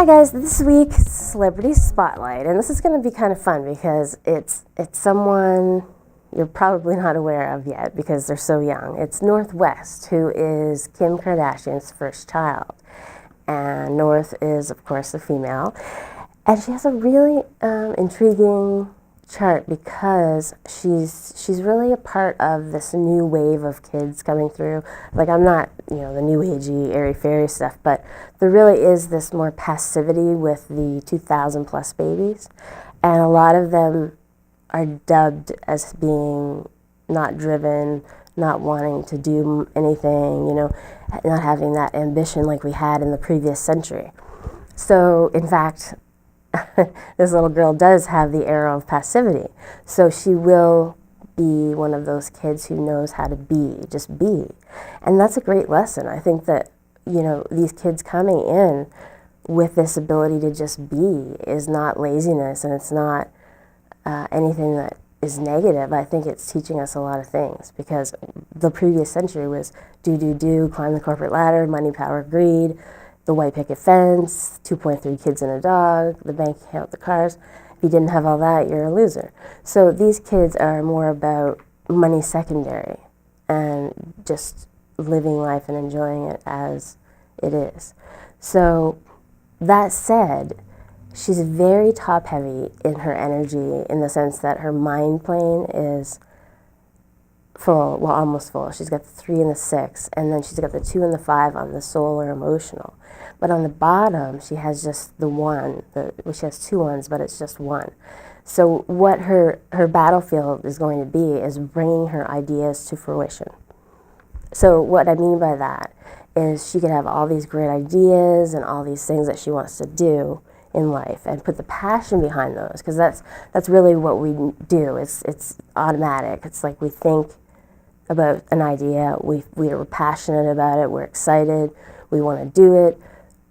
guys, this week's Celebrity Spotlight, and this is going to be kind of fun because it's someone you're probably not aware of yet because they're so young. It's Northwest, who is Kim Kardashian's first child, and North is, of course, a female, and she has a really intriguing chart because she's really a part of this new wave of kids coming through. Like, I'm not, the new agey, airy-fairy stuff, but there really is this more passivity with the 2,000 plus babies, and a lot of them are dubbed as being not driven, not wanting to do anything, not having that ambition like we had in the previous century. So, in fact, this little girl does have the arrow of passivity. So she will be one of those kids who knows how to just be. And that's a great lesson. I think that, these kids coming in with this ability to just be is not laziness, and it's not anything that is negative. I think it's teaching us a lot of things, because the previous century was do, climb the corporate ladder, money, power, greed, the white picket fence, 2.3 kids and a dog, the bank account, the cars. If you didn't have all that, you're a loser. So these kids are more about money secondary and just living life and enjoying it as it is. So that said, she's very top heavy in her energy, in the sense that her mind plane is full, well, almost full. She's got the 3 and the 6, and then she's got the 2 and the 5 on the soul or emotional. But on the bottom, she has just the 1. She has 2 1s, but it's just 1. So what her battlefield is going to be is bringing her ideas to fruition. So what I mean by that is she could have all these great ideas and all these things that she wants to do in life, and put the passion behind those, because that's really what we do. It's automatic. It's like we think about an idea, we are passionate about it, we're excited, we want to do it,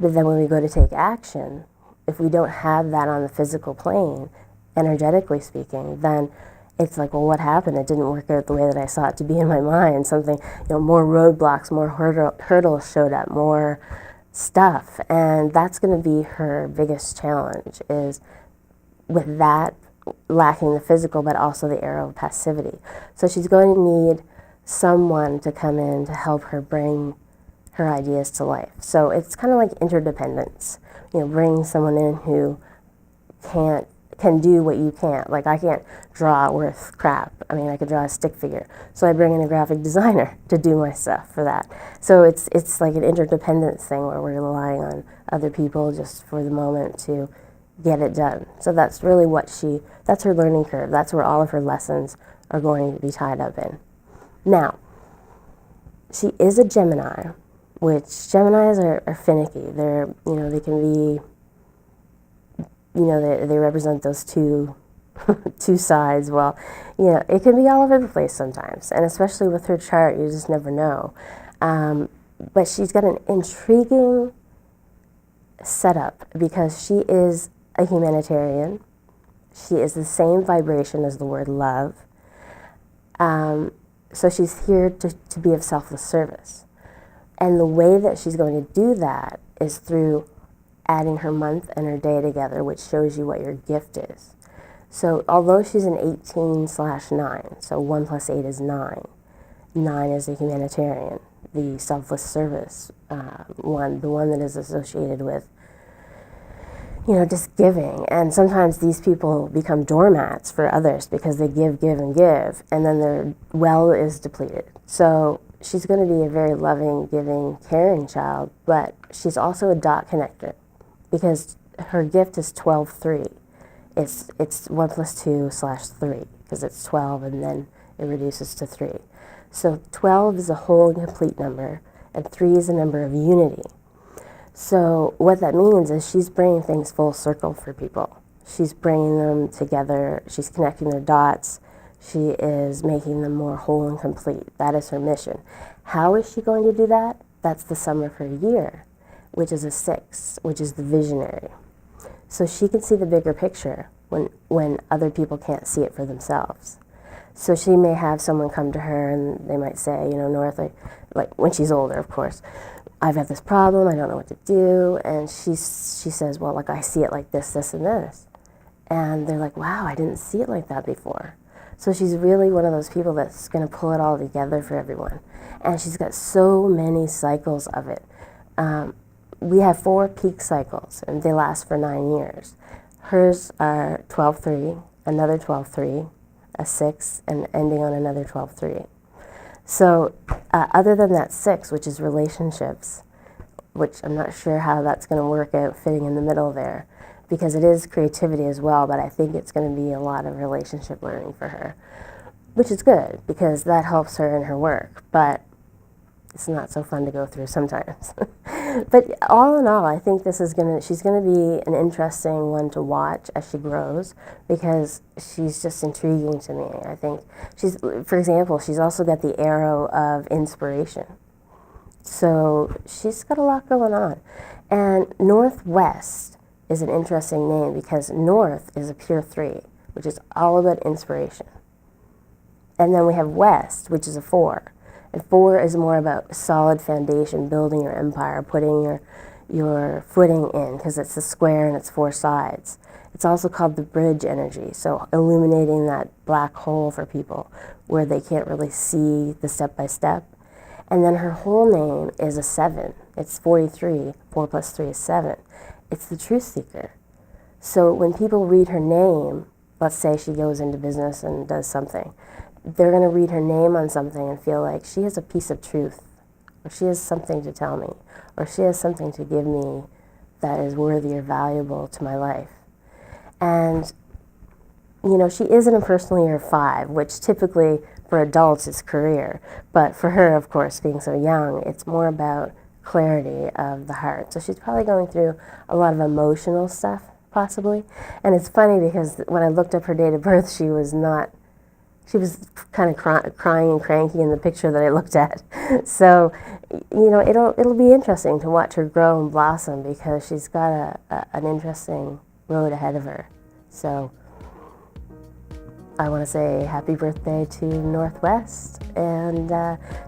but then when we go to take action, if we don't have that on the physical plane, energetically speaking, then it's like, well, what happened? It didn't work out the way that I saw it to be in my mind. Something, more roadblocks, more hurdles showed up, more stuff, and that's going to be her biggest challenge, is with that lacking the physical but also the arrow of passivity. So she's going to need someone to come in to help her bring her ideas to life. So it's kind of like interdependence, bring someone in who can do what you can't. Like, I can't draw worth crap. I mean, I could draw a stick figure. So I bring in a graphic designer to do my stuff for that. So it's like an interdependence thing where we're relying on other people just for the moment to get it done. So that's really that's her learning curve. That's where all of her lessons are going to be tied up in. Now, she is a Gemini, which Geminis are finicky. They can be, they represent those two sides. Well, it can be all over the place sometimes, and especially with her chart, you just never know. But she's got an intriguing setup because she is a humanitarian. She is the same vibration as the word love. So she's here to be of selfless service. And the way that she's going to do that is through adding her month and her day together, which shows you what your gift is. So although she's an 18/9, so 1 + 8 is 9. 9 is a humanitarian, the selfless service one, the one that is associated with, just giving. And sometimes these people become doormats for others because they give, and then their well is depleted. So she's going to be a very loving, giving, caring child, but she's also a dot connector because her gift is 12/3. It's 1 + 2/3 because it's 12 and then it reduces to 3. So 12 is a whole and complete number, and 3 is a number of unity. So what that means is she's bringing things full circle for people. She's bringing them together. She's connecting their dots. She is making them more whole and complete. That is her mission. How is she going to do that? That's the sum of her year, which is a 6, which is the visionary. So she can see the bigger picture when other people can't see it for themselves. So she may have someone come to her and they might say, North, like when she's older, of course, I've got this problem, I don't know what to do. And she says, well, like, I see it like this, this, and this. And they're like, wow, I didn't see it like that before. So she's really one of those people that's going to pull it all together for everyone. And she's got so many cycles of it. We have 4 peak cycles, and they last for 9 years. Hers are 12-3, another 12-3, a 6, and ending on another 12-3. So other than that 6, which is relationships, which I'm not sure how that's going to work out fitting in the middle there, because it is creativity as well, but I think it's going to be a lot of relationship learning for her, which is good because that helps her in her work, but it's not so fun to go through sometimes. But all in all, I think she's going to be an interesting one to watch as she grows, because she's just intriguing to me. I think for example, she's also got the arrow of inspiration. So she's got a lot going on. And Northwest is an interesting name because North is a pure 3, which is all about inspiration. And then we have West, which is a 4. And 4 is more about solid foundation, building your empire, putting your footing in, because it's a square and it's 4 sides. It's also called the bridge energy, so illuminating that black hole for people where they can't really see the step-by-step. And then her whole name is a 7. It's 43. 4 plus 3 is 7. It's the truth seeker. So when people read her name, let's say she goes into business and does something, they're going to read her name on something and feel like she has a piece of truth, or she has something to tell me, or she has something to give me that is worthy or valuable to my life. And, you know, she is in a personal year 5, which typically for adults is career. But for her, of course, being so young, it's more about clarity of the heart. So she's probably going through a lot of emotional stuff, possibly. And it's funny because when I looked up her date of birth, she was kind of crying and cranky in the picture that I looked at. So, you know, it'll be interesting to watch her grow and blossom, because she's got an interesting road ahead of her. So I want to say happy birthday to Northwest, and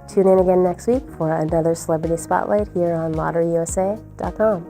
tune in again next week for another Celebrity Spotlight here on LotteryUSA.com.